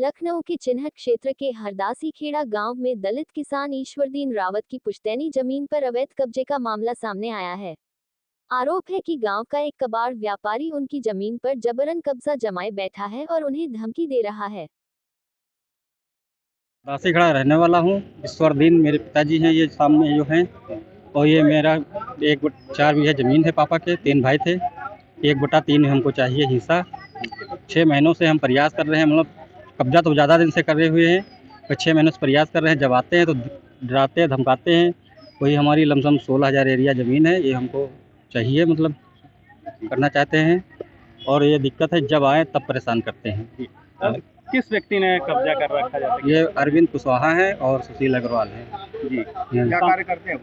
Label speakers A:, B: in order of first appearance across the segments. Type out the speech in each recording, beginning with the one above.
A: लखनऊ के चिन्हट क्षेत्र के हरदासी खेड़ा गांव में दलित किसान ईश्वरदीन रावत की पुश्तैनी जमीन पर अवैध कब्जे का मामला सामने आया है। आरोप है कि गांव का एक कबाड़ व्यापारी उनकी जमीन पर जबरन कब्जा जमाए बैठा है और उन्हें धमकी दे रहा है।
B: हरदासी खेड़ा रहने वाला हूँ। ईश्वरदीन मेरे पिताजी हैं, ये सामने जो हैं। और ये मेरा 4 बीघा ज़मीन है। पापा के 3 भाई थे। 1/3 हमको चाहिए हिस्सा। 6 महीनों से हम प्रयास कर रहे हैं, मतलब कब्जा तो ज़्यादा दिन से करे हुए हैं, पर 6 महीनों से प्रयास कर रहे हैं। जब आते हैं तो डराते हैं, धमकाते हैं। वही हमारी लमसम 16,000 एरिया ज़मीन है, ये हमको चाहिए, मतलब करना चाहते हैं। और ये दिक्कत है, जब आए तब परेशान करते हैं।
C: किस व्यक्ति ने कब्जा कर रखा जाता है?
B: ये अरविंद कुशवाहा है और सुशील अग्रवाल है
C: जी। क्या कार्य करते हैं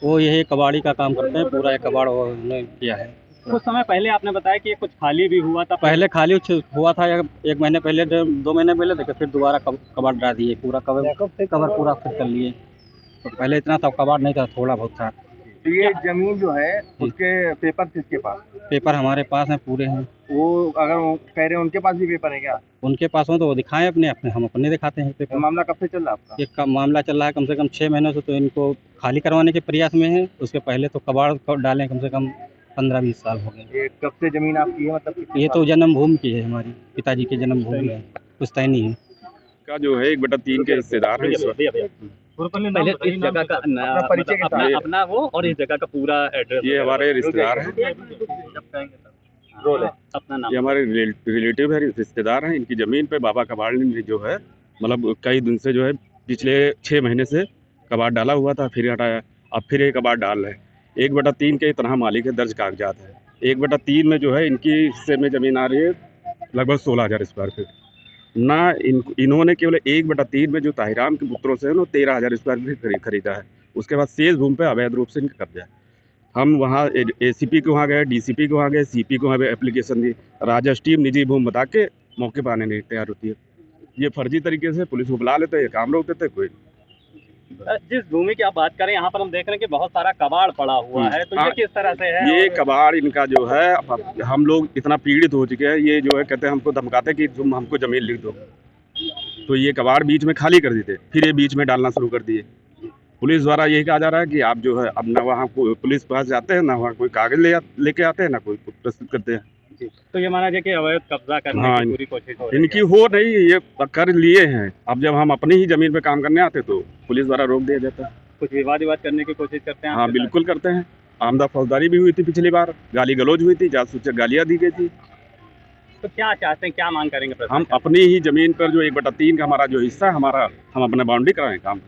B: वो यही कबाड़ी का काम करते हैं। पूरा एक कबाड़ उन्होंने किया है।
C: कुछ समय पहले आपने बताया कि ये कुछ खाली भी हुआ था।
B: पहले खाली हुआ था 1 महीने पहले, 2 महीने पहले, देखिए फिर दोबारा कबाड़ डाल दिए। पूरा कवर पूरा फिर कर लिए। तो पहले इतना था कबाड़ नहीं था, थोड़ा बहुत था।
C: तो ये जमीन जो है उसके पेपर किसके पास?
B: पेपर हमारे पास हैं, पूरे हैं।
C: वो अगर वो कह रहे हैं उनके पास भी पेपर है क्या?
B: उनके पास हो तो वो दिखाएं अपने अपने, हम अपने दिखाते हैं पेपर।
C: मामला कब से चल रहा है आपका?
B: ये मामला चल रहा है कम से कम 6 महीनों से। तो इनको खाली करवाने के प्रयास में है। उसके पहले तो कबाड़ डालें कम से कम 15-20 साल हो गए।
C: ये कब से जमीन आपकी है, मतलब
B: ये तो जन्मभूमि की है, हमारी पिताजी की जन्मभूमि है, पुश्तैनी है।
D: का जो है 1/3 के हिस्सेदार है।
C: पहले इस जगह का अपना वो और इस जगह का पूरा एड्रेस।
D: ये हमारे रिश्तेदार हैं,
C: अपना नाम।
D: ये हमारे रिलेटिव है, रिश्तेदार हैं। इनकी ज़मीन पे बाबा कबाड़ ने जो है, मतलब कई दिन से जो है, पिछले 6 महीने से कबाड़ डाला हुआ था, फिर हटाया, अब फिर ये कबाड़ डाल रहे हैं। 1/3 के इतना मालिक है, दर्ज कागजात है। 1/3 में जो है इनकी हिस्से में ज़मीन आ रही है लगभग 16,000 स्क्वायर फीट। ना इन्होंने केवल 1/3 में जो ताहिराम के पुत्रों से है ना 13,000 स्क्वायर फीट खरीदा है। उसके बाद शेष भूमि पे अवैध रूप से इनका कब्जा है। हम वहाँ एसीपी के वहाँ गए, डीसीपी के वहाँ गए, सीपी को वहाँ एप्लीकेशन दी। राजस्व टीम निजी भूमि बता के मौके पर आने नहीं तैयार होती है। ये फर्जी तरीके से पुलिस को बुला लेते हैं, काम रोक देते हैं। कोई
C: जिस भूमि की आप बात करें, यहाँ पर हम देख रहे हैं कि बहुत सारा कबाड़ पड़ा हुआ है, तो ये किस तरह से है?
D: ये कबाड़ इनका जो है, हम लोग इतना पीड़ित हो चुके हैं। ये जो है कहते हैं, हमको धमकाते कि तुम हमको जमीन लिख दो। तो ये कबाड़ बीच में खाली कर देते, फिर ये बीच में डालना शुरू कर दिए। पुलिस द्वारा यही कहा जा रहा है कि आप जो है अब न वहाँ पुलिस पास जाते हैं, ना वहाँ कोई कागज लेके आते हैं, ना कोई प्रस्तुत करते हैं।
C: तो ये माना जाए कि अवैध कब्जा करने की पूरी कोशिश हो रही है।
D: इनकी हो नहीं, ये कर लिए हैं। अब जब हम अपनी ही जमीन पे काम करने आते तो पुलिस द्वारा रोक दिया जाता है।
C: कुछ विवाद करने की कोशिश करते हैं?
D: हाँ, बिल्कुल करते हैं। आमदा फौजदारी भी हुई थी पिछली बार, गाली गलौज हुई थी, जासूस गालियाँ दी गई थी।
C: तो क्या चाहते हैं, क्या मांग करेंगे?
D: हम अपनी ही जमीन पर जो 1/3 का हमारा जो हिस्सा है, हमारा, हम अपना बाउंड्री कराएं काम।